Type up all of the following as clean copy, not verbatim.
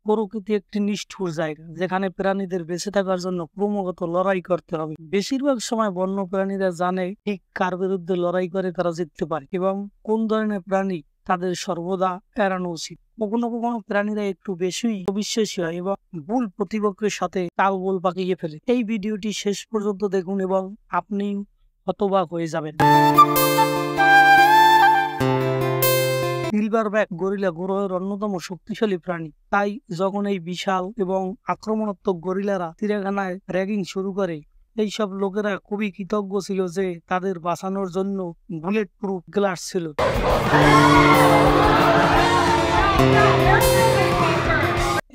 প্রকৃতি একটি নিষ্ঠুর জায়গা, যেখানে প্রাণীদের বেঁচে থাকার জন্য ক্রমাগত লড়াই করতে হবে। বেশিরভাগ সময় বন্য প্রাণীরা জানে ঠিক কার বিরুদ্ধে লড়াই করে তারা জিততে পারে এবং কোন ধরনের প্রাণী তাদের সর্বদা এড়ানো উচিত। কখনো কখনো প্রাণীরা একটু বেশি অবিশ্বাসী হয় এবং ভুল প্রতিপক্ষের সাথে তালগোল পাকিয়ে ফেলে। এই ভিডিওটি শেষ পর্যন্ত দেখুন এবং আপনি হতবাক হয়ে যাবেন। সিলভারব্যাক গরিলা গ্রহের অন্যতম শক্তিশালী প্রাণী। তাই যখন এই বিশাল এবং আক্রমণাত্মক গরিলারা চিড়িয়াখানায় র্যাগিং শুরু করে, এইসব লোকেরা খুবই কৃতজ্ঞ ছিল যে তাদের বাঁচানোর জন্য বুলেট প্রুফ গ্লাস ছিল।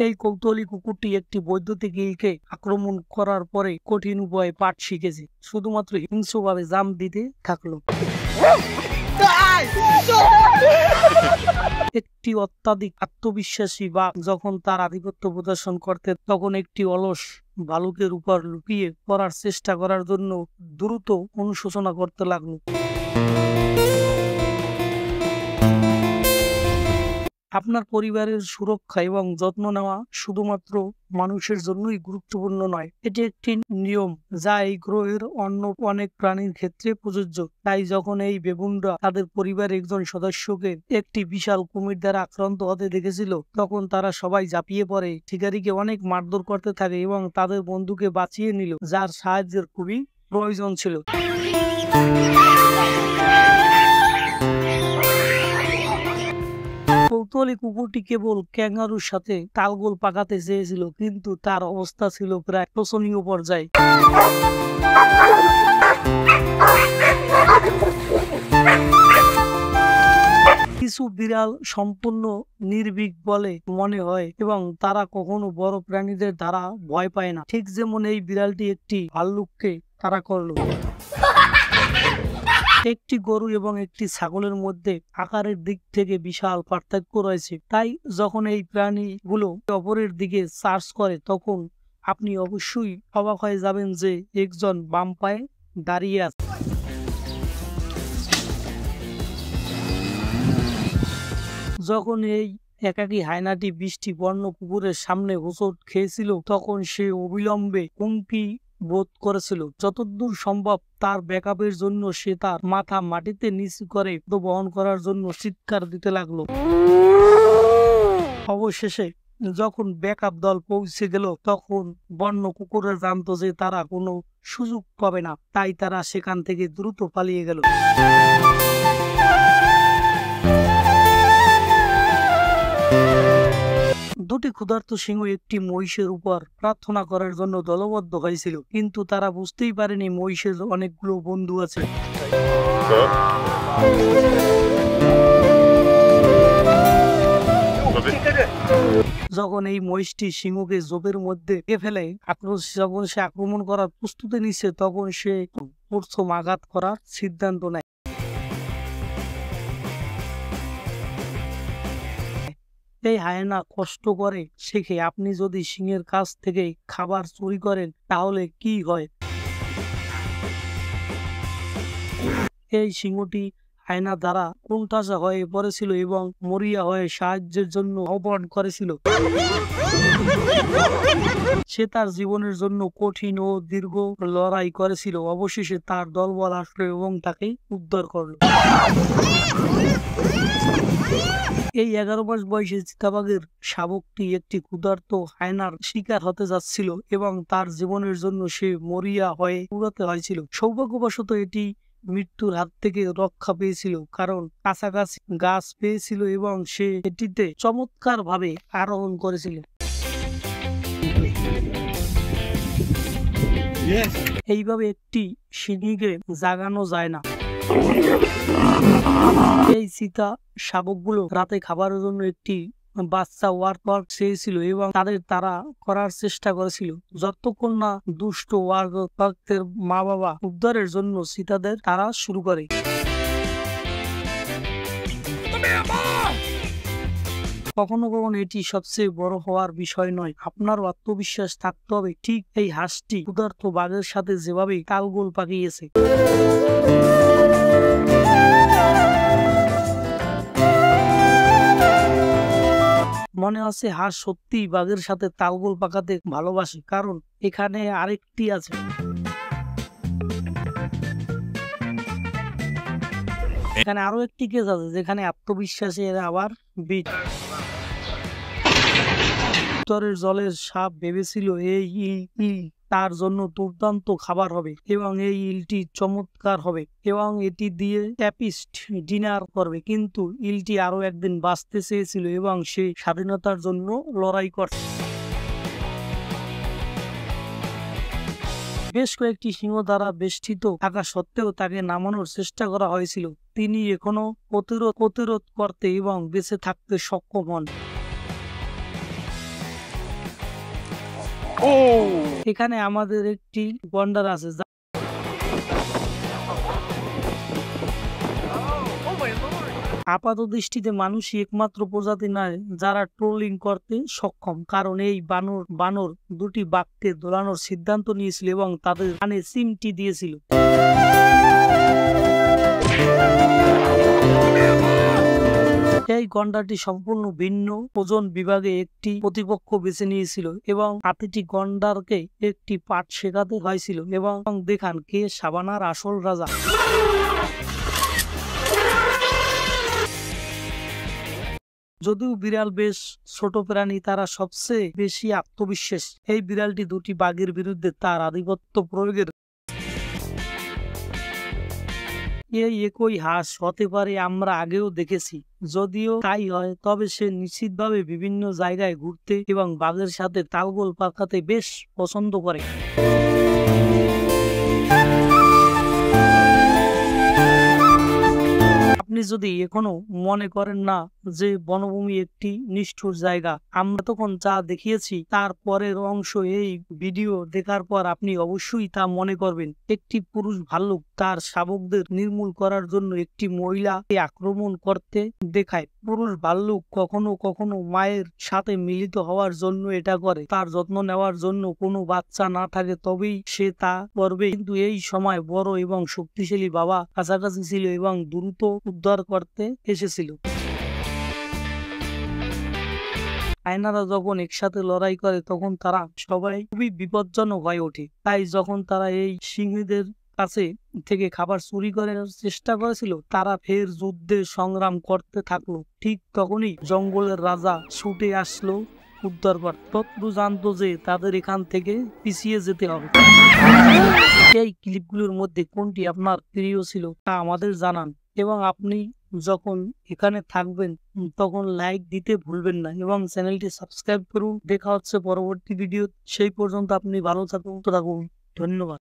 এই কৌতূহলী কুকুরটি একটি বৈদ্যুতিক ইলকে আক্রমণ করার পরে কঠিন উপায়ে পাঠ শিখেছে, শুধুমাত্র হিংস্রভাবে জাম্প দিতে থাকলো। একটি অত্যাধিক আত্মবিশ্বাসী বাঘ যখন তার আধিপত্য প্রদর্শন করতে, তখন একটি অলস ভালুকের উপর লুকিয়ে পড়ার চেষ্টা করার জন্য দ্রুত অনুশোচনা করতে লাগলো। আপনার পরিবারের সুরক্ষা এবং যত্ন নেওয়া শুধুমাত্র মানুষের জন্যই গুরুত্বপূর্ণ নয়, এটি একটি নিয়ম যা এই গ্রহের অন্য অনেক প্রাণীর ক্ষেত্রে প্রযোজ্য। তাই যখন এই বেবুনরা তাদের পরিবারের একজন সদস্যকে একটি বিশাল কুমির দ্বারা আক্রান্ত হতে দেখেছিল, তখন তারা সবাই ঝাঁপিয়ে পড়ে, শিকারীকে অনেক মারধর করতে থাকে এবং তাদের বন্ধুকে বাঁচিয়ে নিল, যার সাহায্যের খুবই প্রয়োজন ছিল। কৌতূহলী কুকুরটি কেবল ক্যাঙ্গারুর সাথে তালগোল পাকাতে চেয়েছিল, কিন্তু তার অবস্থা ছিল প্রায় শোচনীয় পর্যায়ে। কিছু বিড়াল সম্পূর্ণ নির্ভীক বলে মনে হয় এবং তারা কখনো বড় প্রাণীদের দ্বারা ভয় পায় না, ঠিক যেমন এই বিড়ালটি একটি ভাল্লুককে তাড়া করলো। একটি গরু এবং একটি ছাগলের মধ্যে আকারের দিক থেকে বিশাল পার্থক্য রয়েছে, তাই যখন এই প্রাণীগুলো অপরের দিকে চার্জ করে, তখন আপনি অবশ্যই অবাক হয়ে যাবেন যে একজন বাম পায়ে দাঁড়িয়ে আছে। যখন এই একাকী হায়নাটি বৃষ্টি বর্ণ কুকুরের সামনে হোঁচট খেয়েছিল, তখন সে অবিলম্বে হুমকি বোধ করেছিল। যতদূর সম্ভব তার ব্যাকআপের জন্য সে তার মাথা মাটিতে নিচু করে বহন করার জন্য চিৎকার দিতে লাগলো। অবশেষে যখন ব্যাকআপ দল পৌঁছে গেল, তখন বন্য কুকুররা জানতো যে তারা কোনো সুযোগ পাবে না, তাই তারা সেখান থেকে দ্রুত পালিয়ে গেল। দুটি ক্ষুধার্ত সিংহ একটি মহিষের উপর প্রার্থনা করার জন্য দলবদ্ধ হয়েছিল, কিন্তু তারা বুঝতেই পারেনি মহিষের অনেকগুলো বন্ধু আছে। যখন এই মহিষটি সিংহকে জোপের মধ্যে ফেলে যখন সে আক্রমণ করার প্রস্তুতি নিচ্ছে, তখন সে প্রথম আঘাত করার সিদ্ধান্ত নেয়। এই হায়না কষ্ট করে শেখে, আপনি যদি সিংহের কাছ থেকে খাবার চুরি করেন তাহলে কি হয়। এই সিংহটি হায়না দ্বারা কোণঠাসা হয়ে পড়েছিল এবং মরিয়া হয়ে সাহায্যের জন্য আহ্বান করেছিল। সে তার জীবনের জন্য কঠিন ও দীর্ঘ লড়াই করেছিল। অবশেষে তার দলবল আসলো এবং তাকে উদ্ধার করলো। এই 11 মাস বয়সী চিতাবাঘের শাবকটি একটি ক্ষুধার্ত হায়নার শিকার হতে যাচ্ছিল এবং তার জীবনের জন্য সে মরিয়া হয়ে উড়াতে হয়েছিল। সৌভাগ্যবশত এটি মৃত্যুর হাত থেকে রক্ষা পেয়েছিল, কারণ কাছাকাছি গাছ পেয়েছিল এবং সে এটিতে চমৎকার ভাবে আরোহণ করেছিল। এইভাবে একটি সিংহীকে জাগানো যায় না। এই চিতা শাবকগুলো রাতে খাবারের জন্য একটি বাচ্চা ওয়ার্ক চেয়েছিল এবং তাদের তারা করার চেষ্টা করেছিল, যতক্ষণ না দুষ্ট ওয়ার্কের মা বাবা উদ্ধারের জন্য চিতাদের তারা শুরু করে। কখনো কখনো এটি সবচেয়ে বড় হওয়ার বিষয় নয়, আপনার আত্মবিশ্বাস থাকতে হবে। ঠিক এই হাঁসটি ক্ষুধার্ত বাঘের সাথে যেভাবে তালগোল পাকিয়েছে। মনে হচ্ছে হাঁস সত্যি বাঘের সাথে তালগোল পাকাতে ভালোবাসে, কারণ এখানে আরেকটি আছে। এখানে আরো একটি কেস আছে যেখানে আত্মবিশ্বাসের আবার বিট। উত্তরের জলের সাপ ভেবেছিল এই ইল তার জন্য দুর্দান্ত খাবার হবে এবং এই ইলটি চমৎকার হবে এবং এটি দিয়ে ট্যাপিস্ট ডিনার করবে, কিন্তু ইলটি আরো একদিন বাঁচতে চেয়েছিল এবং সে স্বাধীনতার জন্য লড়াই করছে। বেশ কয়েকটি সিংহ দ্বারা বেষ্টিত থাকা সত্ত্বেও তাকে নামানোর চেষ্টা করা হয়েছিল। তিনি এখনো প্রতিরোধ করতে এবং বেঁচে থাকতে সক্ষম হন। এখানে আমাদের একটি গন্ডার আছে আপাত দৃষ্টিতে মানুষই একমাত্র প্রজাতি নয় যারা ট্রোলিং করতে সক্ষম, কারণ এই বানর দুটি বাঘকে দোলানোর সিদ্ধান্ত নিয়েছিল এবং তাদের কানে চিমটি দিয়েছিল। এই গন্ডারটি সম্পূর্ণ ভিন্ন ওজন বিভাগে একটি প্রতিপক্ষ বেছে নিয়েছিল এবং প্রতিটি গন্ডারকে একটি পাঠ শেখাতে হয়েছিল এবং দেখান কে সাভানার আসল রাজা। যদিও বিড়াল বেশ ছোট প্রাণী, তারা সবচেয়ে বেশি আত্মবিশ্বাস। এই বিড়ালটি দুটি বাঘের বিরুদ্ধে তার আধিপত্য প্রয়োগের এই একই হাঁস হতে পারে আমরা আগেও দেখেছি। যদিও তাই হয়, তবে সে নিশ্চিতভাবে বিভিন্ন জায়গায় ঘুরতে এবং বাঘের সাথে তালগোল পাকাতে বেশ পছন্দ করে। আপনি যদি এখনো মনে করেন না যে বনভূমি একটি নিষ্ঠুর জায়গা, আমরা তখন যা দেখিয়েছি তার পরের অংশ এই ভিডিও দেখার পর আপনি অবশ্যই তা মনে করবেন। একটি পুরুষ ভাল্লুক তার শাবকদের নির্মূল করার জন্য একটি মহিলাকে আক্রমণ করতে দেখায়। পুরুষ ভাল্লুক কখনো কখনো মায়ের সাথে মিলিত হওয়ার জন্য এটা করে, তার যত্ন নেওয়ার জন্য কোনো বাচ্চা না থাকে তবেই সে তা করবে, কিন্তু এই সময় বড় এবং শক্তিশালী বাবা কাছাকাছি ছিল এবং দ্রুত উদ্ধার করতে এসেছিল। হায়নারা যখন একসাথে লড়াই করে তখন তারা সবাই খুবই বিপজ্জনক হয়ে ওঠে, তাই যখন তারা এই সিংহীদের কাছে থেকে খাবার চুরি করার চেষ্টা করেছিল তারা ফের যুদ্ধে সংগ্রাম করতে থাকলো। ঠিক তখনই জঙ্গলের রাজা ছুটে আসলো উদ্ধার করতে। শত্রু জানতো যে তাদের এখান থেকে পিছিয়ে যেতে হবে। এই ক্লিপগুলোর মধ্যে কোনটি আপনার প্রিয় ছিল তা আমাদের জানান এবং আপনি যখন এখানে থাকবেন তখন লাইক দিতে ভুলবেন না এবং চ্যানেলটি সাবস্ক্রাইব করুন। দেখা হচ্ছে পরবর্তী ভিডিও। সেই পর্যন্ত আপনি ভালো থাকুন। ধন্যবাদ।